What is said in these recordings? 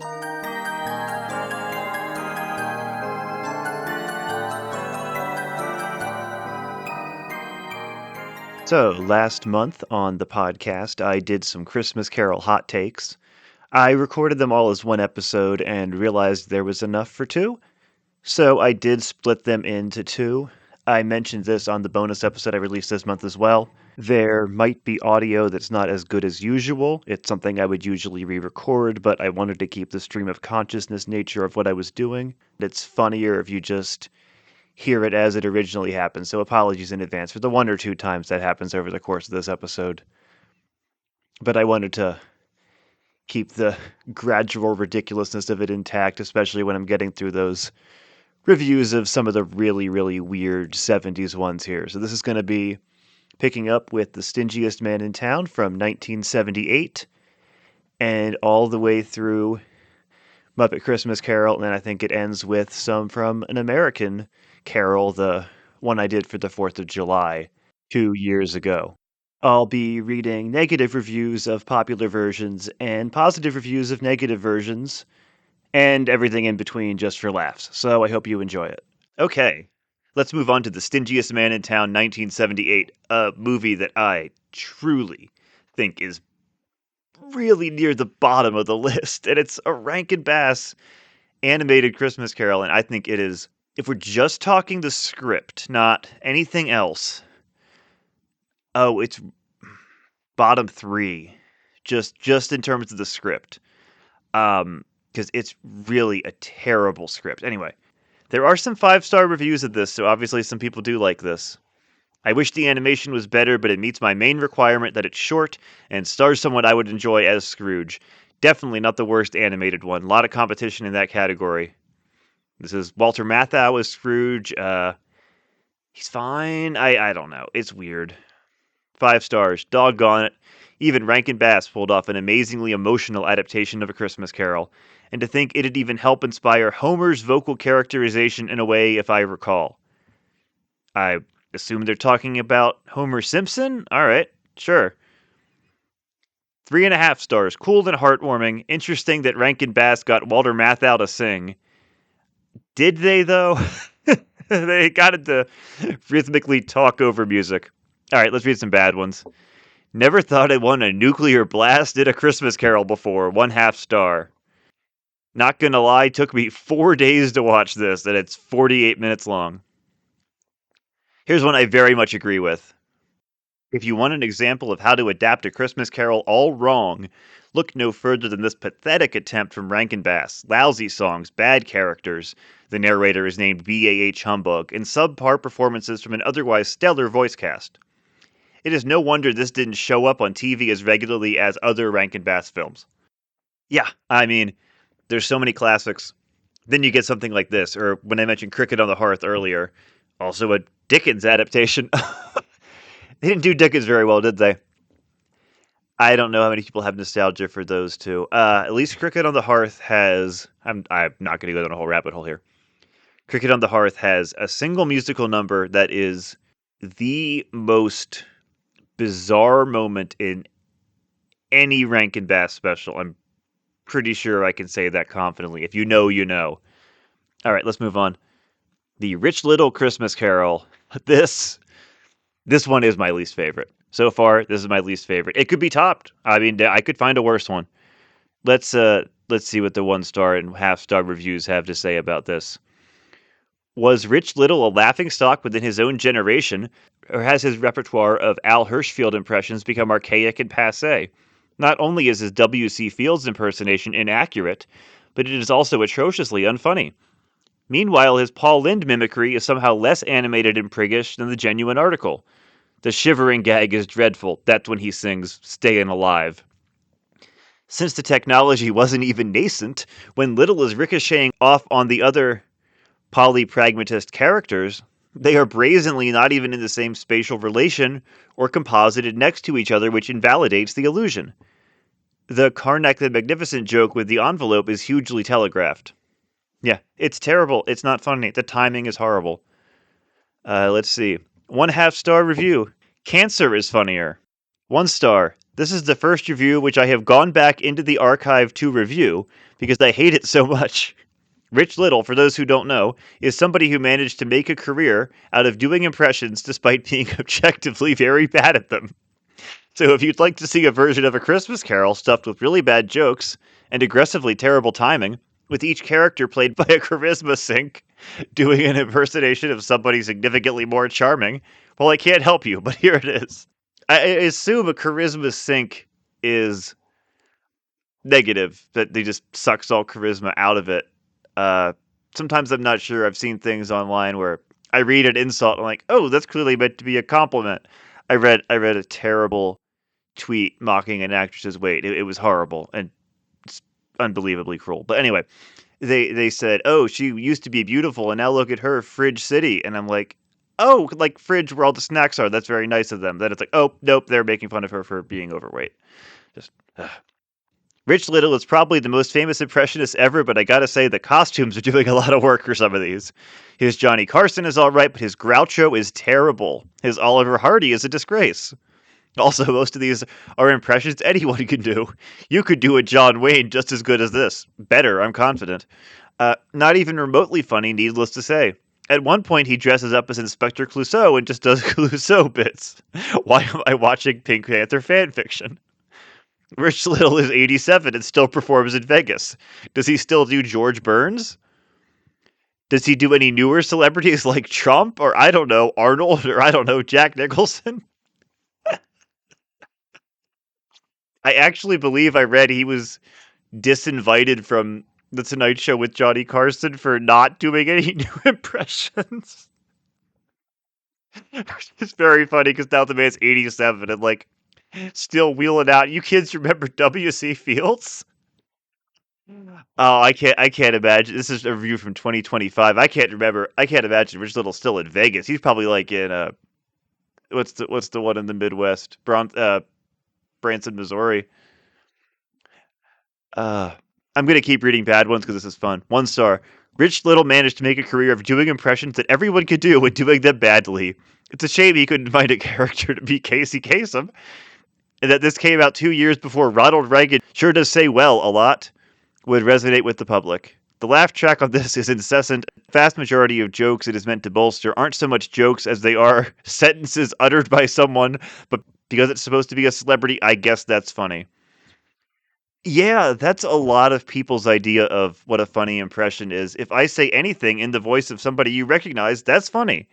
So, last month on the podcast, I did some Christmas Carol hot takes. I recorded them all as one episode and realized there was enough for two, so I did split them into two. I mentioned this on the bonus episode I released this month as well. There might be audio that's not as good as usual. It's something I would usually re record, but I wanted to keep the stream of consciousness nature of what I was doing. It's funnier if you just hear it as it originally happened, so apologies in advance for the one or two times that happens over the course of this episode. But I wanted to keep the gradual ridiculousness of it intact, especially when I'm getting through those reviews of some of the really, really weird 70s ones here. So this is going to be picking up with The Stingiest Man in Town from 1978 and all the way through Muppet Christmas Carol, and then I think it ends with some from An American Carol, the one I did for the 4th of July 2 years ago. I'll be reading negative reviews of popular versions and positive reviews of negative versions and everything in between just for laughs. So I hope you enjoy it. Okay, let's move on to The Stingiest Man in Town 1978, a movie that I truly think is really near the bottom of the list. And it's a Rankin Bass animated Christmas Carol, and I think it is, if we're just talking the script, not anything else, oh, it's bottom three, just in terms of the script, because it's really a terrible script. Anyway, there are some 5-star reviews of this, so obviously some people do like this. I wish the animation was better, but it meets my main requirement that it's short and stars someone I would enjoy as Scrooge. Definitely not the worst animated one. A lot of competition in that category. This is Walter Matthau as Scrooge. He's fine. I don't know. It's weird. 5 stars. Doggone it. Even Rankin Bass pulled off an amazingly emotional adaptation of A Christmas Carol. And to think it'd even help inspire Homer's vocal characterization in a way, if I recall. I assume they're talking about Homer Simpson? Alright, sure. 3.5 stars. Cool and heartwarming. Interesting that Rankin Bass got Walter Matthau to sing. Did they, though? They got it to rhythmically talk over music. Alright, let's read some bad ones. Never thought I'd want a nuclear blast at A Christmas Carol before. 1/2 star. Not gonna lie, took me 4 days to watch this, and it's 48 minutes long. Here's one I very much agree with. If you want an example of how to adapt A Christmas Carol all wrong, look no further than this pathetic attempt from Rankin Bass. Lousy songs, bad characters, the narrator is named B.A.H. Humbug, and subpar performances from an otherwise stellar voice cast. It is no wonder this didn't show up on TV as regularly as other Rankin Bass films. Yeah, I mean, there's so many classics. Then you get something like this, or when I mentioned Cricket on the Hearth earlier, also a Dickens adaptation. They didn't do Dickens very well, did they? I don't know how many people have nostalgia for those two. At least Cricket on the Hearth has... I'm not going to go down a whole rabbit hole here. Cricket on the Hearth has a single musical number that is the most bizarre moment in any Rankin Bass special. I'm pretty sure I can say that confidently. If you know, you know. All right, let's move on. The Rich Little Christmas Carol. This one is my least favorite. So far, this is my least favorite. It could be topped. I mean, I could find a worse one. Let's see what the 1-star and 1/2-star reviews have to say about this. Was Rich Little a laughingstock within his own generation, or has his repertoire of Al Hirschfield impressions become archaic and passé? Not only is his W.C. Fields impersonation inaccurate, but it is also atrociously unfunny. Meanwhile, his Paul Lynde mimicry is somehow less animated and priggish than the genuine article. The shivering gag is dreadful. That's when he sings Stayin' Alive. Since the technology wasn't even nascent, when Little is ricocheting off on the other polypragmatist characters, they are brazenly not even in the same spatial relation or composited next to each other, which invalidates the illusion. The Karnak the Magnificent joke with the envelope is hugely telegraphed. Yeah, it's terrible. It's not funny. The timing is horrible. Let's see. 1/2-star review. Cancer is funnier. 1 star. This is the first review which I have gone back into the archive to review, because I hate it so much. Rich Little, for those who don't know, is somebody who managed to make a career out of doing impressions despite being objectively very bad at them. So if you'd like to see a version of A Christmas Carol stuffed with really bad jokes and aggressively terrible timing, with each character played by a charisma sink doing an impersonation of somebody significantly more charming, well, I can't help you, but here it is. I assume a charisma sink is negative, that they just sucks all charisma out of it. Uh, Sometimes I'm not sure. I've seen things online where I read an insult and I'm like, oh, that's clearly meant to be a compliment. I read a terrible tweet mocking an actress's weight. It was horrible and it's unbelievably cruel. But anyway, they said, oh, she used to be beautiful and now look at her, Fridge City. And I'm like, oh, like Fridge where all the snacks are. That's very nice of them. Then it's like, oh, nope, they're making fun of her for being overweight. Just Rich Little is probably the most famous impressionist ever, but I gotta say the costumes are doing a lot of work for some of these. His Johnny Carson is alright, but his Groucho is terrible. His Oliver Hardy is a disgrace. Also, most of these are impressions anyone can do. You could do a John Wayne just as good as this. Better, I'm confident. Not even remotely funny, needless to say. At one point, he dresses up as Inspector Clouseau and just does Clouseau bits. Why am I watching Pink Panther fanfiction? Rich Little is 87 and still performs in Vegas. Does he still do George Burns? Does he do any newer celebrities like Trump or I don't know, Arnold or I don't know, Jack Nicholson? I actually believe I read he was disinvited from The Tonight Show with Johnny Carson for not doing any new impressions. It's very funny because now the man's 87 and like still wheeling out. You kids remember W.C. Fields? Oh, I can't imagine. This is a review from 2025. I can't imagine Rich Little's still in Vegas. He's probably like in what's the one in the Midwest? Branson, Missouri. Uh I'm gonna keep reading bad ones because this is fun. 1 star. Rich Little managed to make a career of doing impressions that everyone could do and doing them badly. It's a shame he couldn't find a character to be Casey Kasem, and that this came out 2 years before Ronald Reagan sure does say well a lot would resonate with the public. The laugh track on this is incessant. The vast majority of jokes it is meant to bolster aren't so much jokes as they are sentences uttered by someone, but because it's supposed to be a celebrity, I guess that's funny. Yeah, that's a lot of people's idea of what a funny impression is. If I say anything in the voice of somebody you recognize, that's funny.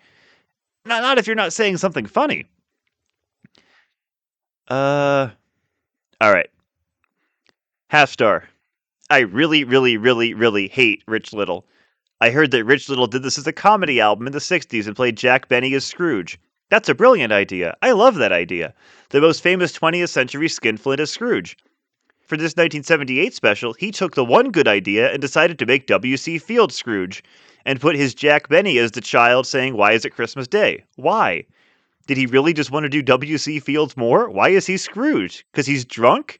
Not if you're not saying something funny. Uh, all right. Half star. I really, really, really, really hate Rich Little. I heard that Rich Little did this as a comedy album in the 60s and played Jack Benny as Scrooge. That's a brilliant idea. I love that idea. The most famous 20th century skinflint is Scrooge. For this 1978 special, he took the one good idea and decided to make W.C. Fields Scrooge and put his Jack Benny as the child saying, why is it Christmas Day? Why? Did he really just want to do W.C. Fields more? Why is he Scrooge? Because he's drunk?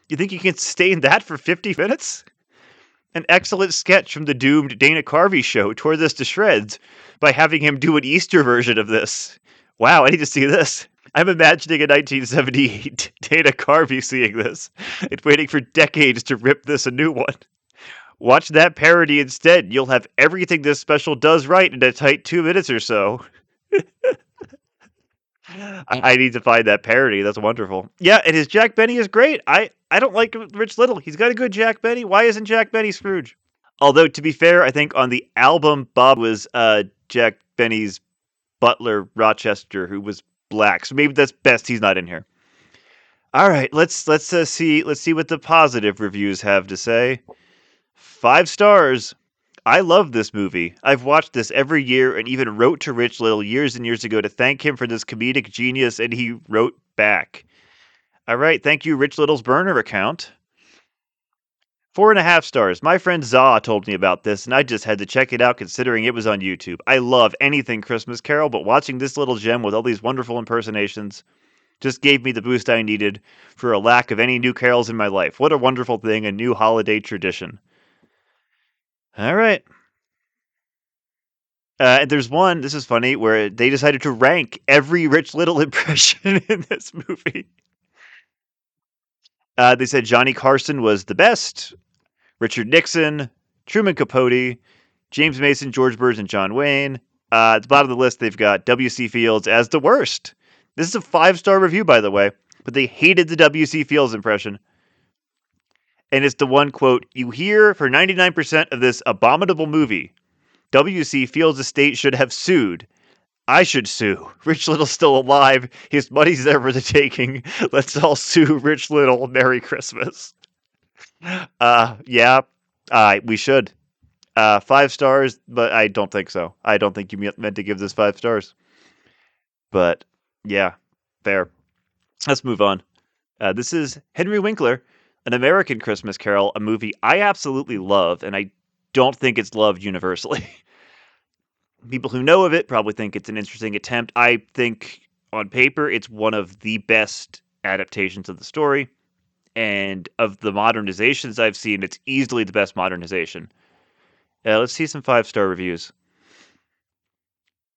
You think you can sustain that for 50 minutes? An excellent sketch from the doomed Dana Carvey show tore this to shreds by having him do an Easter version of this. Wow, I need to see this. I'm imagining in 1978 Dana Carvey seeing this and waiting for decades to rip this a new one. Watch that parody instead. You'll have everything this special does right in a tight 2 minutes or so. I need to find that parody. That's wonderful. Yeah, and his Jack Benny is great. I don't like Rich Little. He's got a good Jack Benny. Why isn't Jack Benny Scrooge? Although, to be fair, I think on the album, Bob was Jack Benny's butler, Rochester, who was black. So maybe that's best he's not in here. All right, let's see what the positive reviews have to say. 5 stars. I love this movie. I've watched this every year and even wrote to Rich Little years and years ago to thank him for this comedic genius, and he wrote back. All right, thank you, Rich Little's burner account. 4.5 stars. My friend Za told me about this, and I just had to check it out considering it was on YouTube. I love anything Christmas Carol, but watching this little gem with all these wonderful impersonations just gave me the boost I needed for a lack of any new carols in my life. What a wonderful thing, a new holiday tradition. All right. And there's one, this is funny, where they decided to rank every Rich Little impression in this movie. They said Johnny Carson was the best. Richard Nixon, Truman Capote, James Mason, George Burns, and John Wayne. At the bottom of the list, they've got W.C. Fields as the worst. This is a 5-star review, by the way, but they hated the W.C. Fields impression. And it's the one quote, "You hear for 99% of this abominable movie, W.C. Fields' estate should have sued. I should sue. Rich Little's still alive. His money's there for the taking. Let's all sue Rich Little. Merry Christmas." Yeah, we should. 5 stars, but I don't think so. I don't think you meant to give this 5 stars. But yeah, fair. Let's move on. This is Henry Winkler, An American Christmas Carol, a movie I absolutely love, and I don't think it's loved universally. People who know of it probably think it's an interesting attempt. I think on paper it's one of the best adaptations of the story, and of the modernizations I've seen, it's easily the best modernization. Let's see some 5-star reviews.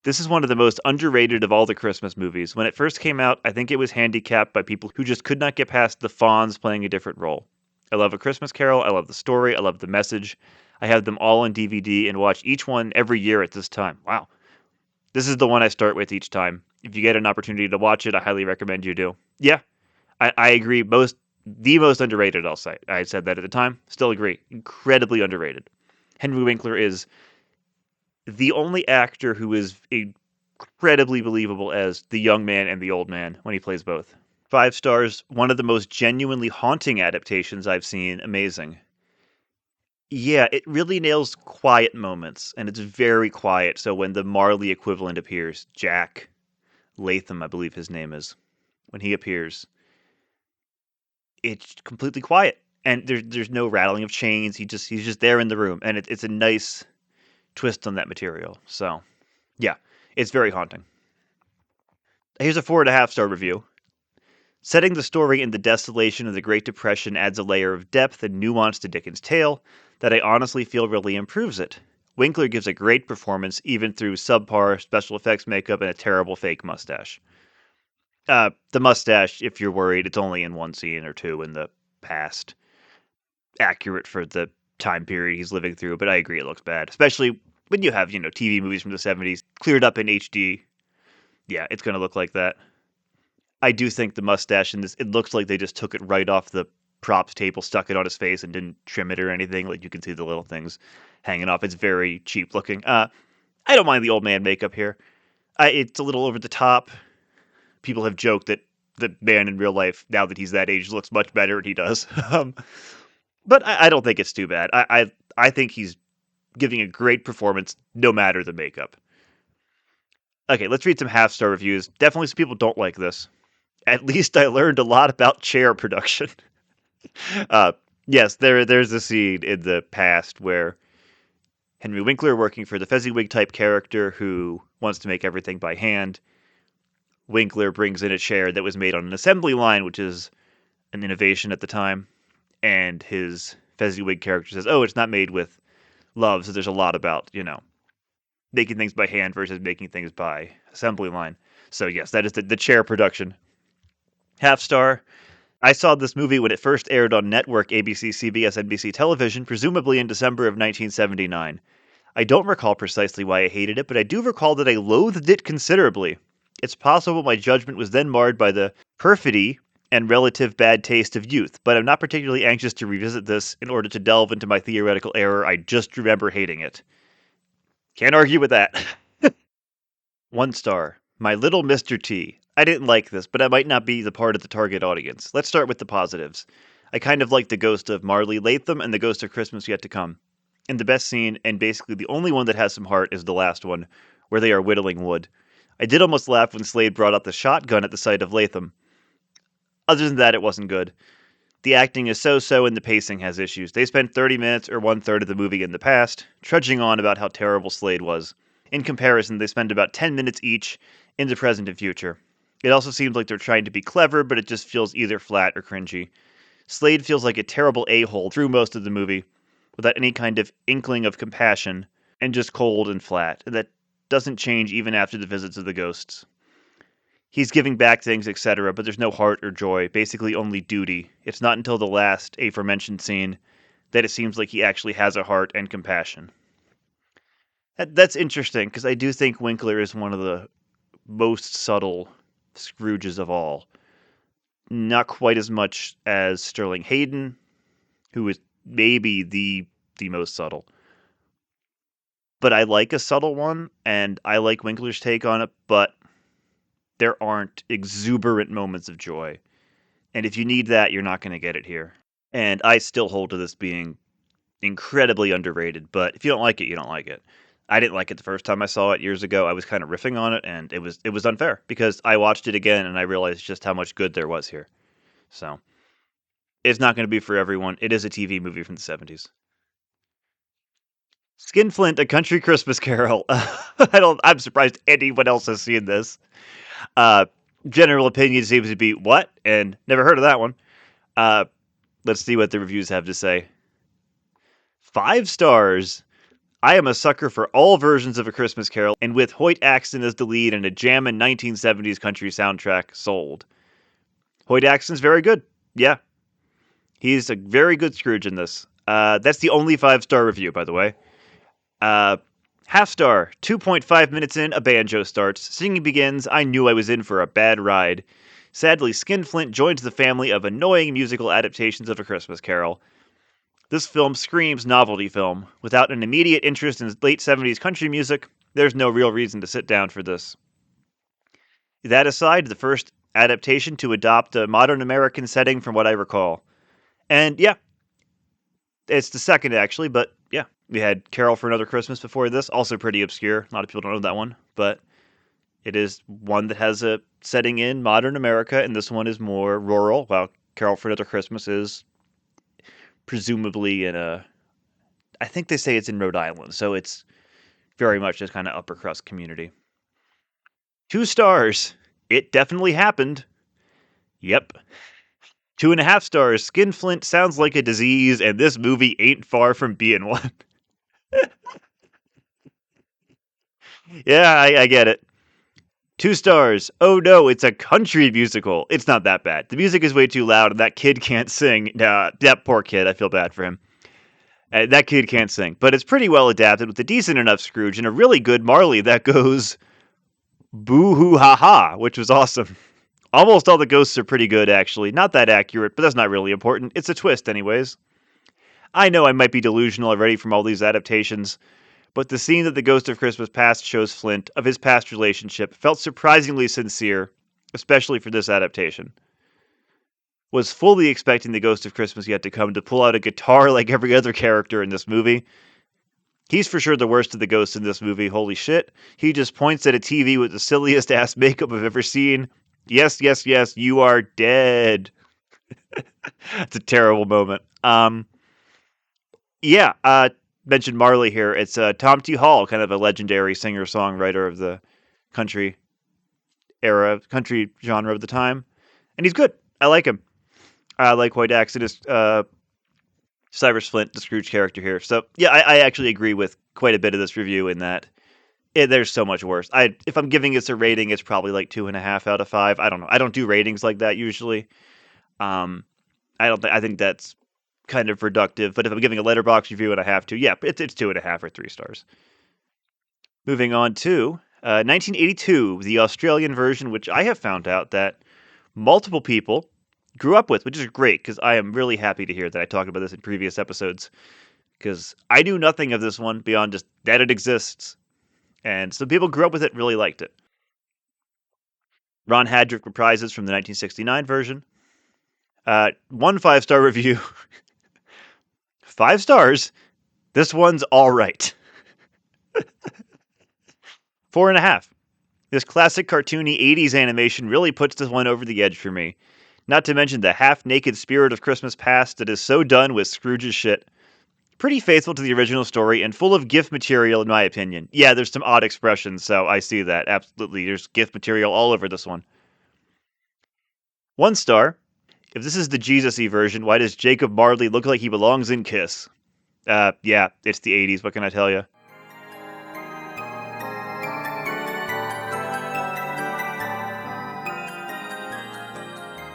This is one of the most underrated of all the Christmas movies. When it first came out, I think it was handicapped by people who just could not get past the Fonz playing a different role. I love A Christmas Carol, I love the story, I love the message. I have them all on DVD and watch each one every year at this time. Wow. This is the one I start with each time. If you get an opportunity to watch it, I highly recommend you do. Yeah, I agree. The most underrated, I'll say. I said that at the time. Still agree. Incredibly underrated. Henry Winkler is the only actor who is incredibly believable as the young man and the old man when he plays both. 5 stars, one of the most genuinely haunting adaptations I've seen. Amazing. Yeah, it really nails quiet moments, and it's very quiet. So when the Marley equivalent appears, Jack Latham, I believe his name is, when he appears, it's completely quiet, and there's no rattling of chains. He's just there in the room, and it's a nice twist on that material. So yeah, it's very haunting. Here's a 4.5-star review. Setting the story in the desolation of the Great Depression adds a layer of depth and nuance to Dickens' tale that I honestly feel really improves it. Winkler gives a great performance even through subpar special effects makeup and a terrible fake mustache. The mustache, if you're worried, it's only in one scene or two in the past. Accurate for the time period he's living through, but I agree it looks bad. Especially when you have, TV movies from the 70s cleared up in HD. Yeah, it's going to look like that. I do think the mustache in this, it looks like they just took it right off the props table, stuck it on his face, and didn't trim it or anything. Like, you can see the little things hanging off. It's very cheap looking. I don't mind the old man makeup here. It's a little over the top. People have joked that the man in real life, now that he's that age, looks much better, and he does. But I don't think it's too bad. I think he's giving a great performance, no matter the makeup. Okay, let's read some half-star reviews. Definitely some people don't like this. At least I learned a lot about chair production. uh, yes, there's a scene in the past where Henry Winkler, working for the Fezziwig type character who wants to make everything by hand, Winkler brings in a chair that was made on an assembly line, which is an innovation at the time. And his Fezziwig character says, "Oh, it's not made with love." So there's a lot about, making things by hand versus making things by assembly line. So yes, that is the chair production. Half-star. I saw this movie when it first aired on network ABC, CBS, NBC television, presumably in December of 1979. I don't recall precisely why I hated it, but I do recall that I loathed it considerably. It's possible my judgment was then marred by the perfidy and relative bad taste of youth, but I'm not particularly anxious to revisit this in order to delve into my theoretical error. I just remember hating it. Can't argue with that. 1 star. My Little Mr. T. I didn't like this, but I might not be the part of the target audience. Let's start with the positives. I kind of like the ghost of Marley Latham and the ghost of Christmas Yet to Come. And the best scene, and basically the only one that has some heart, is the last one, where they are whittling wood. I did almost laugh when Slade brought out the shotgun at the sight of Latham. Other than that, it wasn't good. The acting is so-so and the pacing has issues. They spent 30 minutes or 1/3 of the movie in the past, trudging on about how terrible Slade was. In comparison, they spend about 10 minutes each in the present and future. It also seems like they're trying to be clever, but it just feels either flat or cringy. Slade feels like a terrible a-hole through most of the movie, without any kind of inkling of compassion, and just cold and flat. And that doesn't change even after the visits of the ghosts. He's giving back things, etc., but there's no heart or joy, basically only duty. It's not until the last aforementioned scene that it seems like he actually has a heart and compassion. That's interesting because I do think Winkler is one of the most subtle Scrooges of all. Not quite as much as Sterling Hayden, who is maybe the most subtle. But I like a subtle one, and I like Winkler's take on it, but there aren't exuberant moments of joy. And if you need that, you're not going to get it here. And I still hold to this being incredibly underrated, but if you don't like it, you don't like it. I didn't like it the first time I saw it years ago. I was kind of riffing on it, and it was unfair because I watched it again and I realized just how much good there was here. So it's not going to be for everyone. It is a TV movie from the 70s. Skinflint, A Country Christmas Carol. I'm surprised anyone else has seen this. Uh, General opinion seems to be what, and never heard of that one. Uh, let's see what the reviews have to say. 5 stars. I am a sucker for all versions of A Christmas Carol, and with Hoyt Axton as the lead and a jammin' 1970s country soundtrack, sold. Hoyt Axton's very good. Yeah, he's a very good Scrooge in this. That's the only 5-star review, by the way. Uh, Half star. 2.5 minutes in, a banjo starts. Singing begins. I knew I was in for a bad ride. Sadly, Skinflint joins the family of annoying musical adaptations of A Christmas Carol. This film screams novelty film. Without an immediate interest in late 70s country music, there's no real reason to sit down for this. That aside, the first adaptation to adopt a modern American setting from what I recall. And yeah, it's the second actually, but yeah. We had Carol for Another Christmas before this, also pretty obscure. A lot of people don't know that one, but it is one that has a setting in modern America, and this one is more rural, while Carol for Another Christmas is presumably in a, I think they say it's in Rhode Island, so it's very much this kind of upper crust community. 2 stars. It definitely happened. Yep. 2.5 stars. Skinflint sounds like a disease, and this movie ain't far from being one. Yeah, I get it. 2 stars. Oh no, it's a country musical. It's not that bad. The music is way too loud, and that kid can't sing. That poor kid. I feel bad for him. That kid can't sing, but it's pretty well adapted with a decent enough Scrooge and a really good Marley that goes boo hoo ha ha, which was awesome. Almost all the ghosts are pretty good, actually. Not that accurate, but that's not really important. It's a twist, anyways. I know I might be delusional already from all these adaptations, but the scene that the Ghost of Christmas Past shows Flint of his past relationship felt surprisingly sincere, especially for this adaptation. Was fully expecting the Ghost of Christmas Yet to Come to pull out a guitar like every other character in this movie. He's for sure the worst of the ghosts in this movie, holy shit. He just points at a TV with the silliest ass makeup I've ever seen. Yes, yes, yes, you are dead. It's a terrible moment. Yeah, mentioned Marley here. It's Tom T. Hall, kind of a legendary singer-songwriter of the country era, country genre of the time. And he's good. I like him. I like Hoyt Axton as Cyrus Flint, the Scrooge character here. So, yeah, I actually agree with quite a bit of this review in that there's so much worse. If I'm giving this a rating, it's probably like 2.5 out of 5. I don't know. I don't do ratings like that usually. I think that's kind of reductive. But if I'm giving a Letterboxd review and I have to, yeah, it's 2.5 or 3 stars. Moving on to 1982, the Australian version, which I have found out that multiple people grew up with, which is great because I am really happy to hear that I talked about this in previous episodes because I knew nothing of this one beyond just that it exists. And some people grew up with it, really liked it. Ron Hadrick reprises from the 1969 version. 1 5-star review. 5 stars. This one's all right. 4.5. This classic cartoony 80s animation really puts this one over the edge for me. Not to mention the half-naked spirit of Christmas Past that is so done with Scrooge's shit. Pretty faithful to the original story and full of GIF material in my opinion. Yeah, there's some odd expressions, so I see that. Absolutely, there's GIF material all over this one. 1 star. If this is the Jesus-y version, why does Jacob Marley look like he belongs in Kiss? Yeah, it's the 80s, what can I tell you?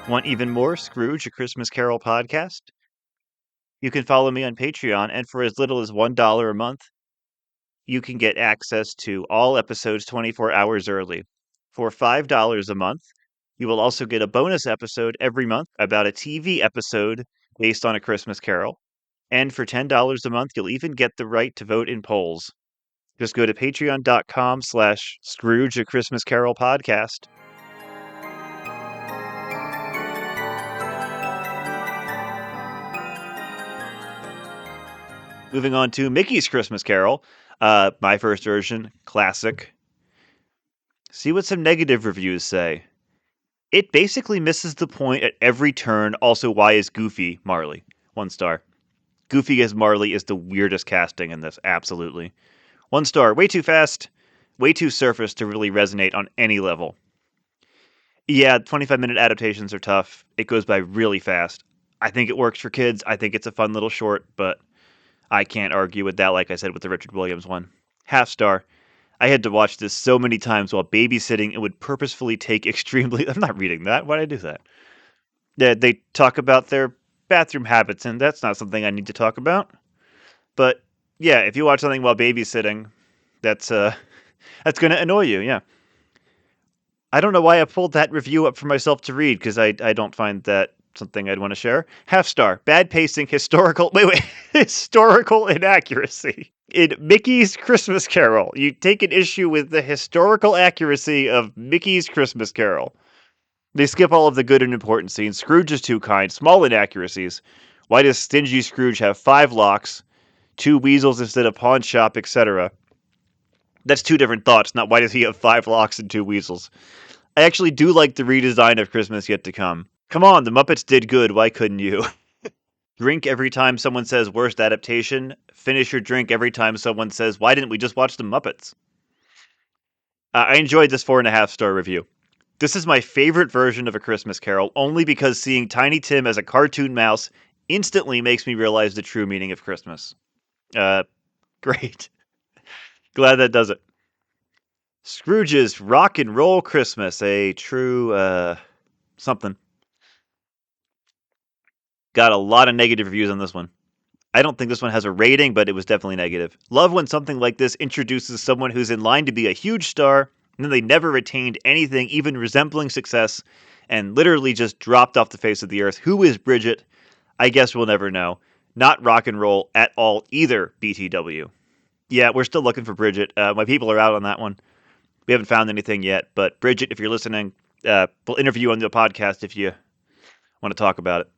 Want even more Scrooge, A Christmas Carol podcast? You can follow me on Patreon, and for as little as $1 a month, you can get access to all episodes 24 hours early. For $5 a month, you will also get a bonus episode every month about a TV episode based on A Christmas Carol. And for $10 a month, you'll even get the right to vote in polls. Just go to patreon.com/Scrooge A Christmas Carol podcast. Moving on to Mickey's Christmas Carol, my first version, classic. See what some negative reviews say. It basically misses the point at every turn. Also, why is Goofy Marley? 1 star. Goofy as Marley is the weirdest casting in this, absolutely. 1 star. Way too fast, way too surface to really resonate on any level. Yeah, 25-minute adaptations are tough. It goes by really fast. I think it works for kids. I think it's a fun little short, but I can't argue with that, like I said with the Richard Williams one. 1/2 star. I had to watch this so many times while babysitting and would purposefully take extremely... I'm not reading that. Why'd I do that? Yeah, they talk about their bathroom habits, and that's not something I need to talk about. But yeah, if you watch something while babysitting, that's going to annoy you, yeah. I don't know why I pulled that review up for myself to read, because I don't find that something I'd want to share. 1/2 star. Bad pacing, historical... Wait. Historical inaccuracy. In Mickey's Christmas Carol, you take an issue with the historical accuracy of Mickey's Christmas Carol. They skip all of the good and important scenes. Scrooge is too kind. Small inaccuracies. Why does stingy Scrooge have 5 locks, 2 weasels instead of pawn shop, etc.? That's 2 different thoughts, not why does he have 5 locks and 2 weasels. I actually do like the redesign of Christmas Yet to Come. Come on, the Muppets did good, why couldn't you? Drink every time someone says worst adaptation. Finish your drink every time someone says, why didn't we just watch the Muppets? I enjoyed this 4.5 star review. This is my favorite version of A Christmas Carol, only because seeing Tiny Tim as a cartoon mouse instantly makes me realize the true meaning of Christmas. Great. Glad that does it. Scrooge's Rock and Roll Christmas, a true, something. Got a lot of negative reviews on this one. I don't think this one has a rating, but it was definitely negative. Love when something like this introduces someone who's in line to be a huge star, and then they never retained anything even resembling success, and literally just dropped off the face of the earth. Who is Bridget? I guess we'll never know. Not rock and roll at all either, BTW. Yeah, we're still looking for Bridget. My people are out on that one. We haven't found anything yet, but Bridget, if you're listening, we'll interview you on the podcast if you want to talk about it.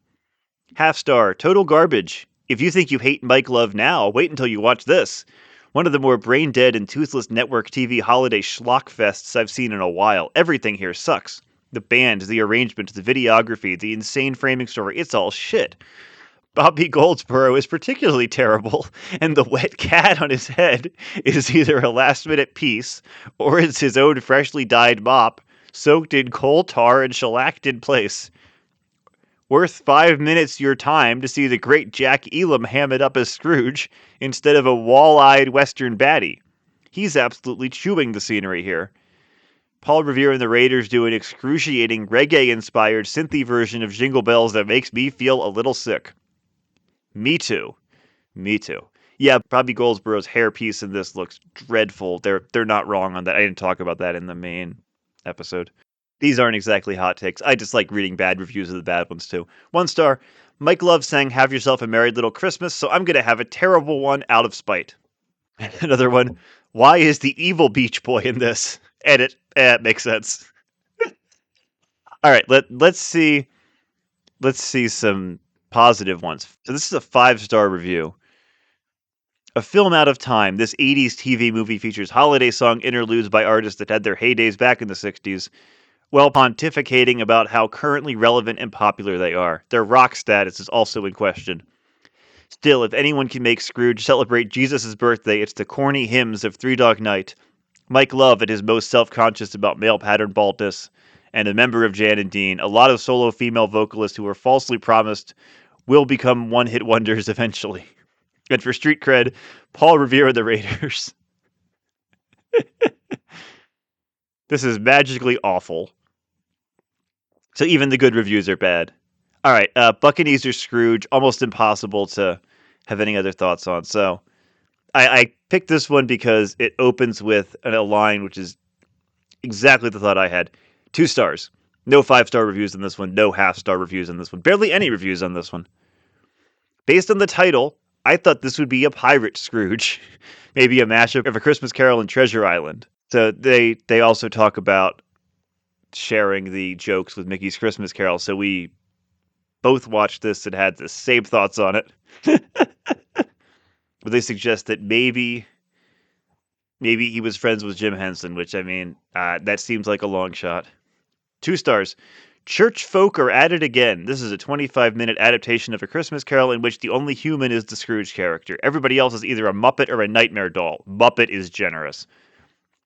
1/2 star, total garbage. If you think you hate Mike Love now, wait until you watch this. One of the more brain-dead and toothless network TV holiday schlock fests I've seen in a while. Everything here sucks. The band, the arrangement, the videography, the insane framing story, it's all shit. Bobby Goldsboro is particularly terrible, and the wet cat on his head is either a last-minute piece, or it's his own freshly dyed mop, soaked in coal tar and shellacked in place. Worth 5 minutes your time to see the great Jack Elam ham it up as Scrooge instead of a wall-eyed Western baddie. He's absolutely chewing the scenery here. Paul Revere and the Raiders do an excruciating reggae-inspired synthy version of Jingle Bells that makes me feel a little sick. Me too. Me too. Yeah, Bobby Goldsboro's hairpiece in this looks dreadful. They're not wrong on that. I didn't talk about that in the main episode. These aren't exactly hot takes. I just like reading bad reviews of the bad ones, too. 1 star. Mike Love sang Have Yourself a Merry Little Christmas, so I'm going to have a terrible one out of spite. Another one. Why is the evil Beach Boy in this? Edit. Makes sense. All right, let's see some positive ones. So this is a 5-star review. A film out of time. This 80s TV movie features holiday song interludes by artists that had their heydays back in the 60s. While pontificating about how currently relevant and popular they are. Their rock status is also in question. Still, if anyone can make Scrooge celebrate Jesus' birthday, it's the corny hymns of Three Dog Night, Mike Love at his most self-conscious about male pattern baldness, and a member of Jan and Dean, a lot of solo female vocalists who were falsely promised will become one-hit wonders eventually. And for street cred, Paul Revere and the Raiders. This is magically awful. So even the good reviews are bad. All right, Buccaneers or Scrooge, almost impossible to have any other thoughts on. So I picked this one because it opens with a line which is exactly the thought I had. 2 stars. No 5-star reviews on this one. No half-star reviews on this one. Barely any reviews on this one. Based on the title, I thought this would be a pirate Scrooge, maybe a mashup of A Christmas Carol and Treasure Island. So they also talk about sharing the jokes with Mickey's Christmas Carol. So we both watched this and had the same thoughts on it. But they suggest that maybe he was friends with Jim Henson, which I mean, that seems like a long shot. 2 stars. Church folk are at it again. This is a 25-minute adaptation of A Christmas Carol in which the only human is the Scrooge character. Everybody else is either a Muppet or a nightmare doll. Muppet is generous.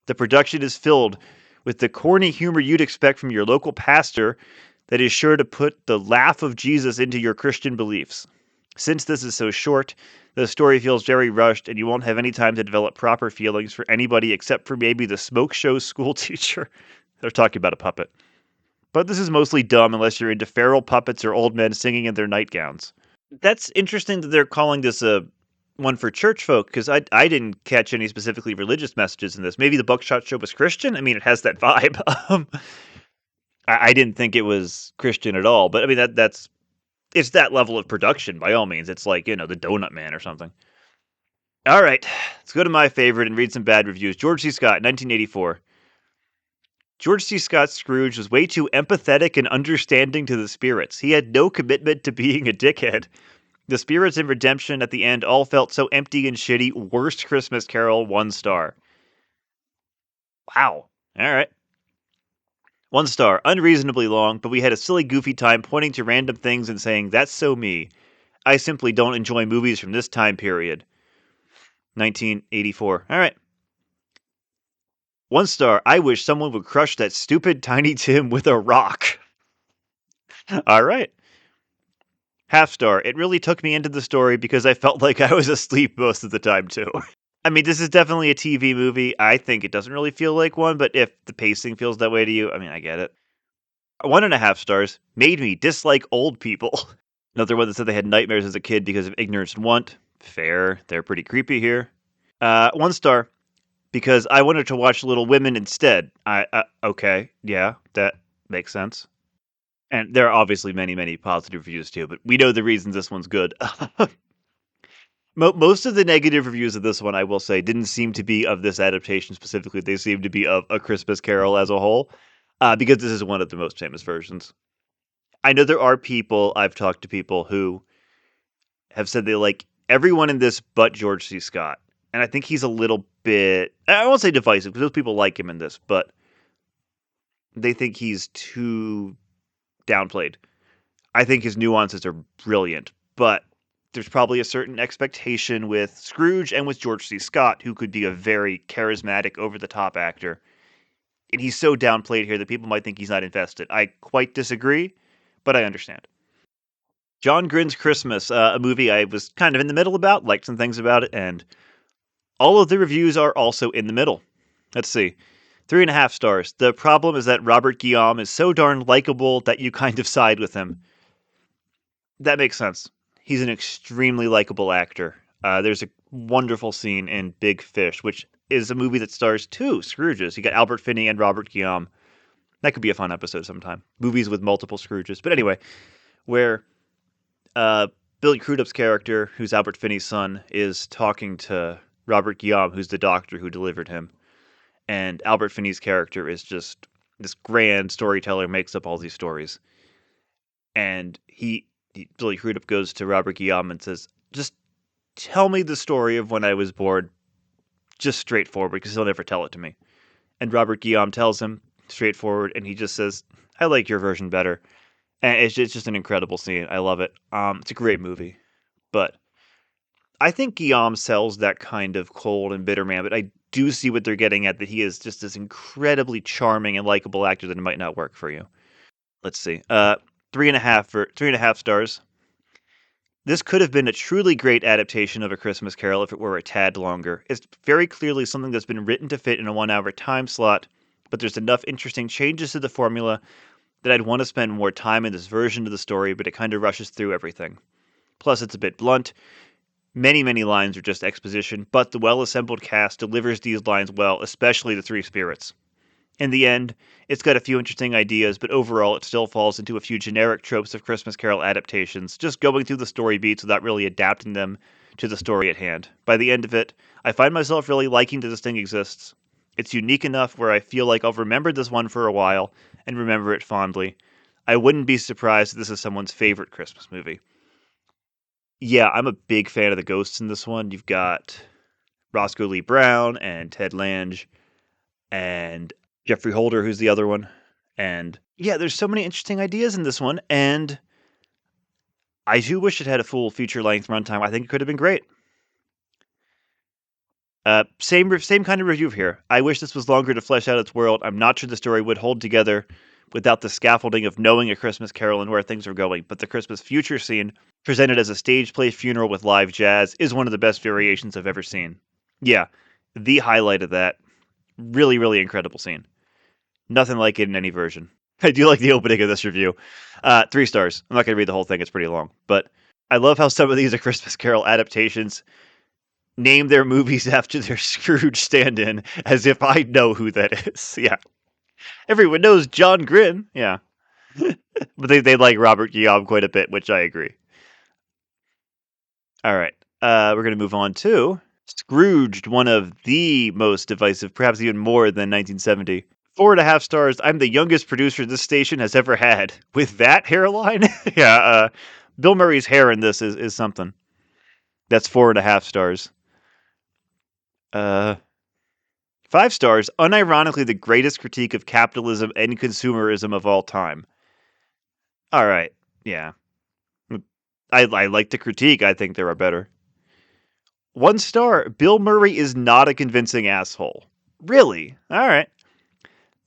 The production is filled with the corny humor you'd expect from your local pastor that is sure to put the laugh of Jesus into your Christian beliefs. Since this is so short, the story feels very rushed, and you won't have any time to develop proper feelings for anybody except for maybe the smoke show school teacher. They're talking about a puppet. But this is mostly dumb unless you're into feral puppets or old men singing in their nightgowns. That's interesting that they're calling this a one for church folk, because I didn't catch any specifically religious messages in this. Maybe the Buckshot Show was Christian? I mean, it has that vibe. I didn't think it was Christian at all, but I mean, that's it's that level of production by all means. It's like, the Donut Man or something. All right, let's go to my favorite and read some bad reviews. George C. Scott, 1984. George C. Scott's Scrooge was way too empathetic and understanding to the spirits. He had no commitment to being a dickhead. The spirits and redemption at the end all felt so empty and shitty. Worst Christmas Carol, 1 star. Wow. All right. 1 star. Unreasonably long, but we had a silly, goofy time pointing to random things and saying, "That's so me." I simply don't enjoy movies from this time period. 1984. All right. 1 star. I wish someone would crush that stupid Tiny Tim with a rock. All right. Half star. It really took me into the story because I felt like I was asleep most of the time, too. I mean, this is definitely a TV movie. I think it doesn't really feel like one, but if the pacing feels that way to you, I mean, I get it. 1.5 stars. Made me dislike old people. Another one that said they had nightmares as a kid because of ignorance and want. Fair. They're pretty creepy here. 1 star. Because I wanted to watch Little Women instead. Okay. Yeah, that makes sense. And there are obviously many, many positive reviews too, but we know the reasons this one's good. Most of the negative reviews of this one, I will say, didn't seem to be of this adaptation specifically. They seem to be of A Christmas Carol as a whole, because this is one of the most famous versions. I know there are people, I've talked to people who have said they like everyone in this but George C. Scott. And I think he's a little bit, I won't say divisive, because those people like him in this, but they think he's too downplayed. I think his nuances are brilliant, but there's probably a certain expectation with Scrooge and with George C. Scott, who could be a very charismatic, over-the-top actor. And he's so downplayed here that people might think he's not invested. I quite disagree, but I understand. John Grin's Christmas, a movie I was kind of in the middle about, liked some things about it, and all of the reviews are also in the middle. Let's see. 3.5 stars. The problem is that Robert Guillaume is so darn likable that you kind of side with him. That makes sense. He's an extremely likable actor. There's a wonderful scene in Big Fish, which is a movie that stars 2 Scrooges. You got Albert Finney and Robert Guillaume. That could be a fun episode sometime. Movies with multiple Scrooges. But anyway, where Billy Crudup's character, who's Albert Finney's son, is talking to Robert Guillaume, who's the doctor who delivered him. And Albert Finney's character is just this grand storyteller, makes up all these stories. And Billy Crudup goes to Robert Guillaume and says, "Just tell me the story of when I was born, just straightforward, because he'll never tell it to me." And Robert Guillaume tells him straightforward, and he just says, "I like your version better." And it's just an incredible scene. I love it. It's a great movie. But I think Guillaume sells that kind of cold and bitter man, but I do see what they're getting at, that he is just this incredibly charming and likable actor that it might not work for you. Let's see. 3.5 stars. This could have been a truly great adaptation of A Christmas Carol if it were a tad longer. It's very clearly something that's been written to fit in a 1-hour time slot, but there's enough interesting changes to the formula that I'd want to spend more time in this version of the story, but it kind of rushes through everything. Plus, it's a bit blunt. Many, many lines are just exposition, but the well-assembled cast delivers these lines well, especially the three spirits. In the end, it's got a few interesting ideas, but overall it still falls into a few generic tropes of Christmas Carol adaptations, just going through the story beats without really adapting them to the story at hand. By the end of it, I find myself really liking that this thing exists. It's unique enough where I feel like I'll remember this one for a while and remember it fondly. I wouldn't be surprised if this is someone's favorite Christmas movie. Yeah, I'm a big fan of the ghosts in this one. You've got Roscoe Lee Brown and Ted Lange and Jeffrey Holder, who's the other one. And yeah, there's so many interesting ideas in this one, and I do wish it had a full feature length runtime. I think it could have been great. Same kind of review here. I wish this was longer to flesh out its world. I'm not sure the story would hold together without the scaffolding of knowing A Christmas Carol and where things are going. But the Christmas future scene, presented as a stage play funeral with live jazz, is one of the best variations I've ever seen. Yeah, the highlight of that. Really, really incredible scene. Nothing like it in any version. I do like the opening of this review. 3 stars. I'm not going to read the whole thing. It's pretty long. But I love how some of these A Christmas Carol adaptations name their movies after their Scrooge stand-in, as if I know who that is. Yeah. Everyone knows John Grin. Yeah. But they like Robert Guillaume quite a bit, which I agree. All right. We're going to move on to Scrooged, one of the most divisive, perhaps even more than 1970. 4.5 stars. I'm the youngest producer this station has ever had. With that hairline? Yeah, Bill Murray's hair in this is something. That's 4.5 stars. 5 stars. Unironically, the greatest critique of capitalism and consumerism of all time. All right. Yeah. I like the critique. I think there are better. 1 star. Bill Murray is not a convincing asshole. Really? All right.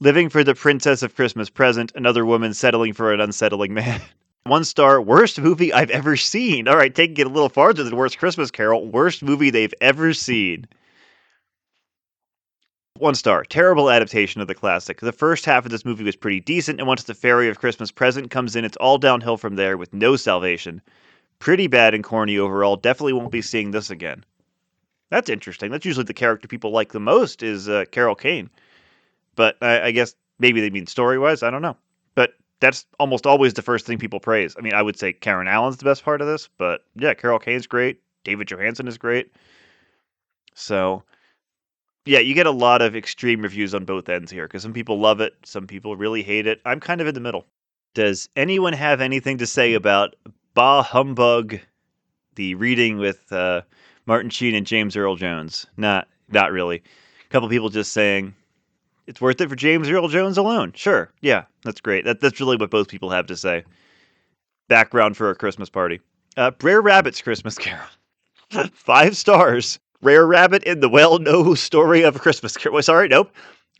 Living for the Princess of Christmas Present, another woman settling for an unsettling man. 1 star, worst movie I've ever seen. All right, taking it a little farther than Worst Christmas Carol, worst movie they've ever seen. 1 star, terrible adaptation of the classic. The first half of this movie was pretty decent, and once the Fairy of Christmas Present comes in, it's all downhill from there with no salvation. Pretty bad and corny overall. Definitely won't be seeing this again. That's interesting. That's usually the character people like the most is Carol Kane. But I guess maybe they mean story-wise. I don't know. But that's almost always the first thing people praise. I mean, I would say Karen Allen's the best part of this, but yeah, Carol Kane's great. David Johansen is great. So, yeah, you get a lot of extreme reviews on both ends here because some people love it, some people really hate it. I'm kind of in the middle. Does anyone have anything to say about Bah Humbug, the reading with Martin Sheen and James Earl Jones? Not really. A couple people just saying, it's worth it for James Earl Jones alone. Sure. Yeah, that's great. That's really what both people have to say. Background for a Christmas party. Brer Rabbit's Christmas Carol. 5 stars. Brer Rabbit in the well-known story of Christmas Carol. Sorry, nope.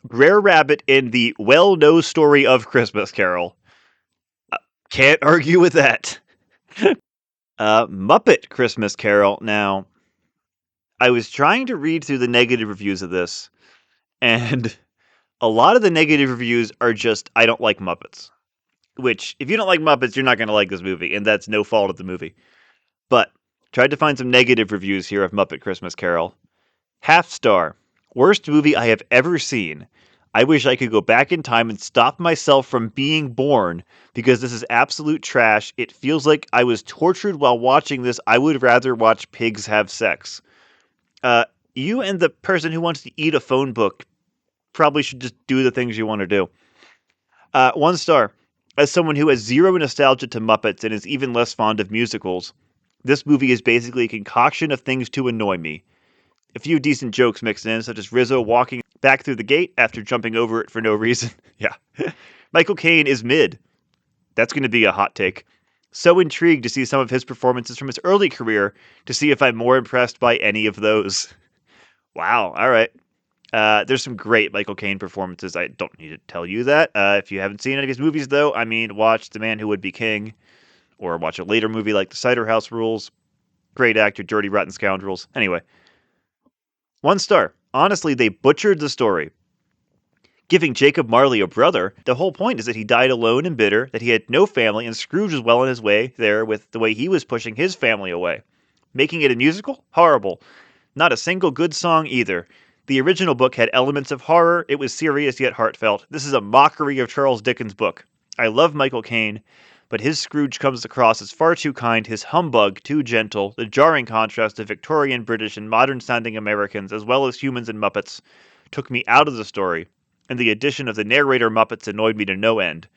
Brer Rabbit in the well-known story of Christmas Carol. Can't argue with that. Muppet Christmas Carol. Now, I was trying to read through the negative reviews of this, and a lot of the negative reviews are just, I don't like Muppets. Which, if you don't like Muppets, you're not going to like this movie, and that's no fault of the movie. But, tried to find some negative reviews here of Muppet Christmas Carol. 0.5 star. Worst movie I have ever seen. I wish I could go back in time and stop myself from being born, because this is absolute trash. It feels like I was tortured while watching this. I would rather watch pigs have sex. You and the person who wants to eat a phone book probably should just do the things you want to do. 1 star. As someone who has zero nostalgia to Muppets and is even less fond of musicals, this movie is basically a concoction of things to annoy me. A few decent jokes mixed in, such as Rizzo walking back through the gate after jumping over it for no reason. Yeah. Michael Caine is mid. That's going to be a hot take. So intrigued to see some of his performances from his early career to see if I'm more impressed by any of those. Wow. All right. There's some great Michael Caine performances. I don't need to tell you that. If you haven't seen any of his movies, though, I mean, watch The Man Who Would Be King, or watch a later movie like The Cider House Rules. Great actor, Dirty Rotten Scoundrels. Anyway, 1 star. Honestly, they butchered the story. Giving Jacob Marley a brother, the whole point is that he died alone and bitter, that he had no family, and Scrooge was well on his way there with the way he was pushing his family away. Making it a musical? Horrible. Not a single good song either. The original book had elements of horror, it was serious yet heartfelt. This is a mockery of Charles Dickens' book. I love Michael Caine, but his Scrooge comes across as far too kind, his humbug too gentle, the jarring contrast of Victorian British and modern sounding Americans, as well as humans and Muppets, took me out of the story, and the addition of the narrator Muppets annoyed me to no end.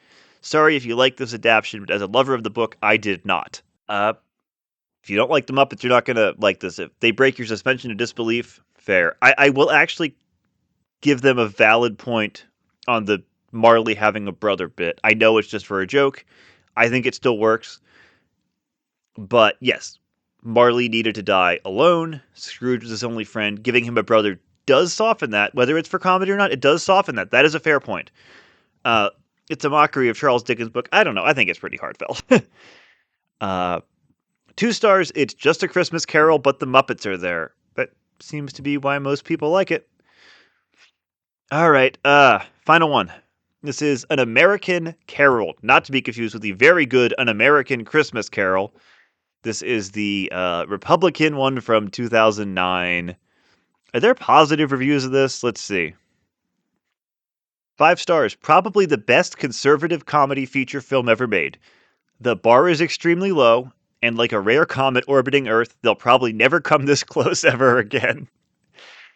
Sorry if you like this adaptation, but as a lover of the book, I did not. If you don't like the Muppets, you're not going to like this. If they break your suspension of disbelief, fair. I will actually give them a valid point on the Marley having a brother bit. I know it's just for a joke. I think it still works. But yes, Marley needed to die alone. Scrooge was his only friend. Giving him a brother does soften that. Whether it's for comedy or not, it does soften that. That is a fair point. It's a mockery of Charles Dickens' book. I don't know. I think it's pretty heartfelt. 2 stars, it's just a Christmas Carol, but the Muppets are there. That seems to be why most people like it. All right, final one. This is An American Carol, not to be confused with the very good An American Christmas Carol. This is the Republican one from 2009. Are there positive reviews of this? Let's see. 5 stars, probably the best conservative comedy feature film ever made. The bar is extremely low, and like a rare comet orbiting Earth, they'll probably never come this close ever again.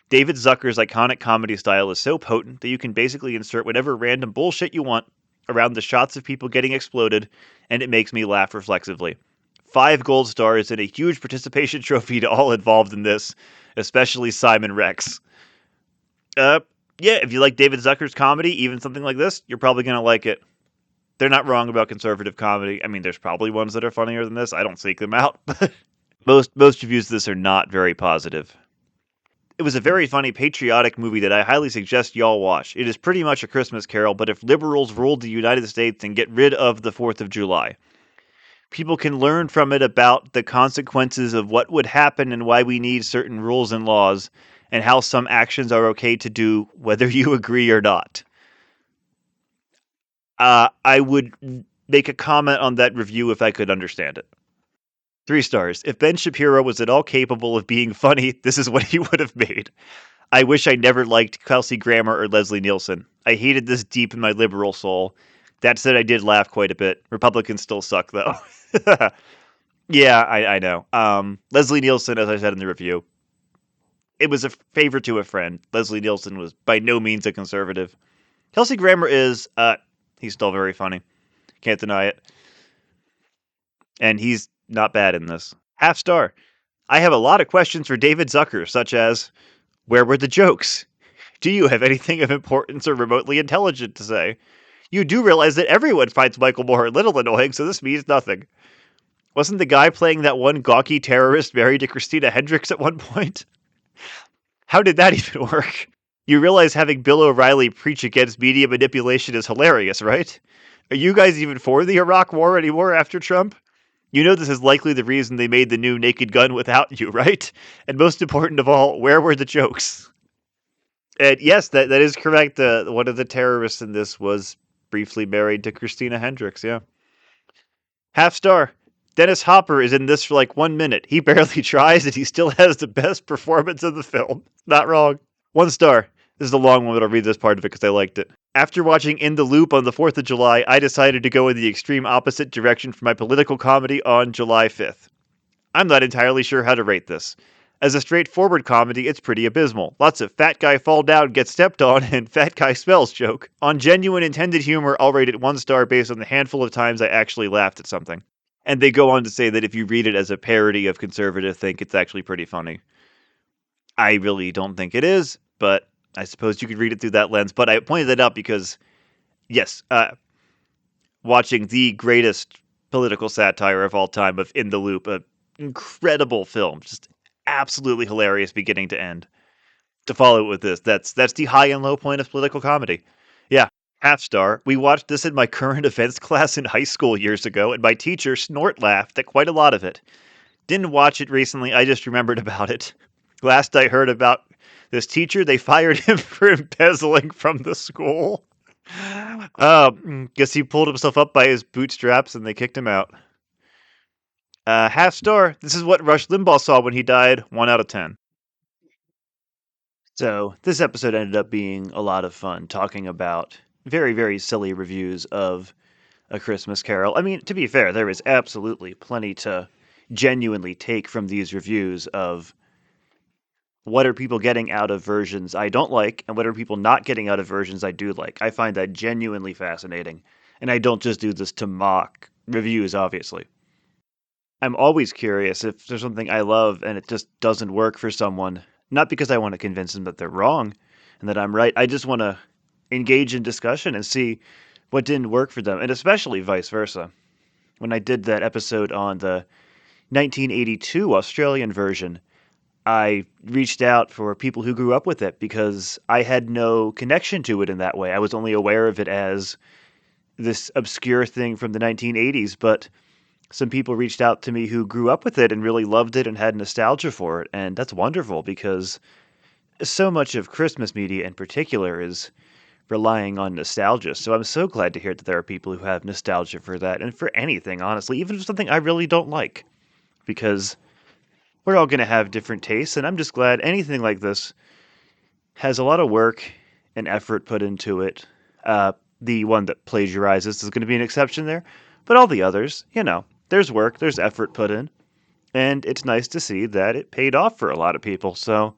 David Zucker's iconic comedy style is so potent that you can basically insert whatever random bullshit you want around the shots of people getting exploded, and it makes me laugh reflexively. 5 gold stars and a huge participation trophy to all involved in this, especially Simon Rex. Yeah, if you like David Zucker's comedy, even something like this, you're probably going to like it. They're not wrong about conservative comedy. I mean, there's probably ones that are funnier than this. I don't seek them out. Most reviews of this are not very positive. It was a very funny patriotic movie that I highly suggest y'all watch. It is pretty much a Christmas Carol, but if liberals ruled the United States and get rid of the 4th of July. People can learn from it about the consequences of what would happen and why we need certain rules and laws, and how some actions are okay to do whether you agree or not. I would make a comment on that review if I could understand it. 3 stars. If Ben Shapiro was at all capable of being funny, this is what he would have made. I wish I never liked Kelsey Grammer or Leslie Nielsen. I hated this deep in my liberal soul. That said, I did laugh quite a bit. Republicans still suck, though. Yeah, I know. Leslie Nielsen, as I said in the review, it was a favor to a friend. Leslie Nielsen was by no means a conservative. Kelsey Grammer is, he's still very funny. Can't deny it. And he's not bad in this. Half star. I have a lot of questions for David Zucker, such as, where were the jokes? Do you have anything of importance or remotely intelligent to say? You do realize that everyone finds Michael Moore a little annoying, so this means nothing. Wasn't the guy playing that one gawky terrorist married to Christina Hendricks at one point? How did that even work? You realize having Bill O'Reilly preach against media manipulation is hilarious, right? Are you guys even for the Iraq War anymore after Trump? You know this is likely the reason they made the new Naked Gun without you, right? And most important of all, where were the jokes? And yes, that is correct. One of the terrorists in this was briefly married to Christina Hendricks, yeah. Half star. Dennis Hopper is in this for like 1 minute. He barely tries and he still has the best performance of the film. Not wrong. 1 star. This is a long one, but I'll read this part of it because I liked it. After watching In the Loop on the 4th of July, I decided to go in the extreme opposite direction for my political comedy on July 5th. I'm not entirely sure how to rate this. As a straightforward comedy, it's pretty abysmal. Lots of fat guy fall down, get stepped on, and fat guy smells joke. On genuine intended humor, I'll rate it 1 star based on the handful of times I actually laughed at something. And they go on to say that if you read it as a parody of conservative think, it's actually pretty funny. I really don't think it is, but I suppose you could read it through that lens. But I pointed that out because, yes, watching the greatest political satire of all time of In the Loop, an incredible film, just absolutely hilarious beginning to end. To follow it with this, that's the high and low point of political comedy. Yeah, half star. We watched this in my current events class in high school years ago, and my teacher snort laughed at quite a lot of it. Didn't watch it recently, I just remembered about it. Last I heard about this teacher. They fired him for embezzling from the school. Guess he pulled himself up by his bootstraps and they kicked him out. Half star. This is what Rush Limbaugh saw when he died. 1 out of 10. So this episode ended up being a lot of fun, talking about very, very silly reviews of A Christmas Carol. I mean, to be fair, there is absolutely plenty to genuinely take from these reviews of what are people getting out of versions I don't like and what are people not getting out of versions I do like. I find that genuinely fascinating. And I don't just do this to mock reviews, obviously. I'm always curious if there's something I love and it just doesn't work for someone. Not because I want to convince them that they're wrong and that I'm right. I just want to engage in discussion and see what didn't work for them, and especially vice versa. When I did that episode on the 1982 Australian version, I reached out for people who grew up with it because I had no connection to it in that way. I was only aware of it as this obscure thing from the 1980s, but some people reached out to me who grew up with it and really loved it and had nostalgia for it, and that's wonderful because so much of Christmas media in particular is relying on nostalgia. So I'm so glad to hear that there are people who have nostalgia for that and for anything, honestly, even if it's something I really don't like, because we're all going to have different tastes. And I'm just glad anything like this has a lot of work and effort put into it. The one that plagiarizes is going to be an exception there, but all the others, there's work, there's effort put in, and it's nice to see that it paid off for a lot of people. So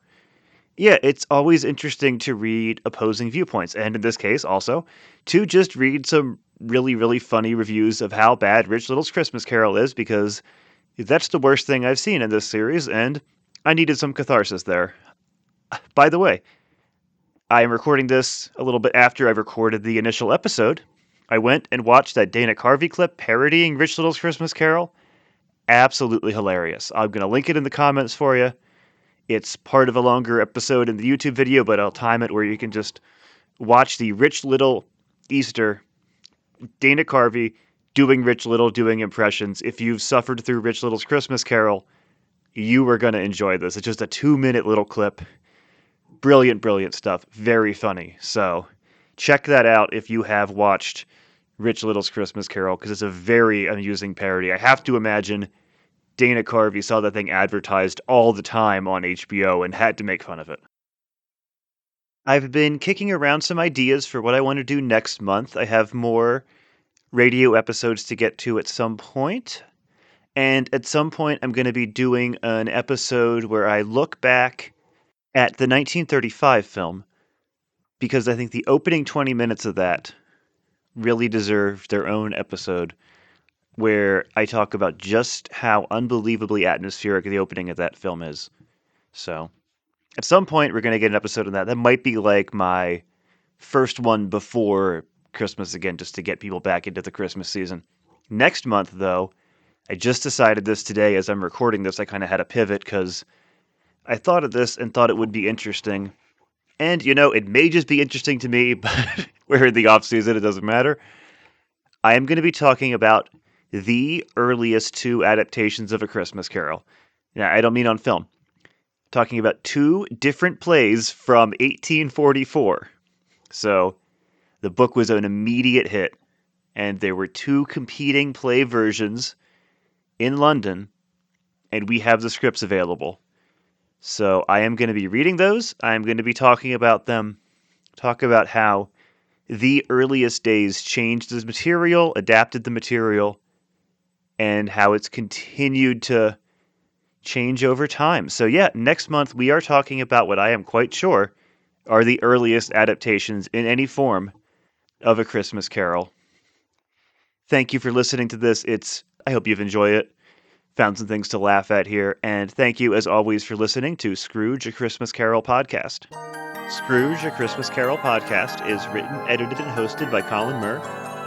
yeah, it's always interesting to read opposing viewpoints, and in this case, also, to just read some really, really funny reviews of how bad Rich Little's Christmas Carol is, because that's the worst thing I've seen in this series, and I needed some catharsis there. By the way, I am recording this a little bit after I recorded the initial episode. I went and watched that Dana Carvey clip parodying Rich Little's Christmas Carol. Absolutely hilarious. I'm going to link it in the comments for you. It's part of a longer episode in the YouTube video, but I'll time it where you can just watch the Rich Little Easter, Dana Carvey doing Rich Little, doing impressions. If you've suffered through Rich Little's Christmas Carol, you are going to enjoy this. It's just a 2-minute little clip. Brilliant, brilliant stuff. Very funny. So check that out if you have watched Rich Little's Christmas Carol, because it's a very amusing parody. I have to imagine Dana Carvey saw that thing advertised all the time on HBO and had to make fun of it. I've been kicking around some ideas for what I want to do next month. I have more radio episodes to get to at some point. And at some point, I'm going to be doing an episode where I look back at the 1935 film, because I think the opening 20 minutes of that really deserve their own episode, where I talk about just how unbelievably atmospheric the opening of that film is. So, at some point, we're going to get an episode on that. That might be like my first one before Christmas again, just to get people back into the Christmas season. Next month, though, I just decided this today as I'm recording this. I kind of had a pivot because I thought of this and thought it would be interesting. And, it may just be interesting to me, but we're in the off season. It doesn't matter. I am going to be talking about the earliest 2 adaptations of A Christmas Carol. Now, I don't mean on film. Talking about 2 different plays from 1844. So, the book was an immediate hit, and there were 2 competing play versions in London, and we have the scripts available. So, I am going to be reading those. I am going to be talking about them, talk about how the earliest days changed the material, adapted the material, and how it's continued to change over time. So yeah, next month we are talking about what I am quite sure are the earliest adaptations in any form of A Christmas Carol. Thank you for listening to this. I hope you've enjoyed it. Found some things to laugh at here. And thank you, as always, for listening to Scrooge, A Christmas Carol podcast. Scrooge, A Christmas Carol podcast is written, edited, and hosted by Colin Murr.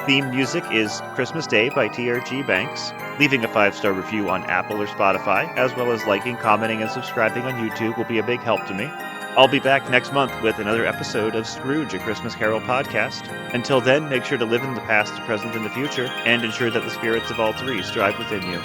Theme music is Christmas Day by TRG Banks. Leaving a 5-star review on Apple or Spotify, as well as liking, commenting, and subscribing on YouTube will be a big help to me. I'll be back next month with another episode of Scrooge, A Christmas Carol podcast. Until then, make sure to live in the past, the present, and the future, and ensure that the spirits of all 3 strive within you.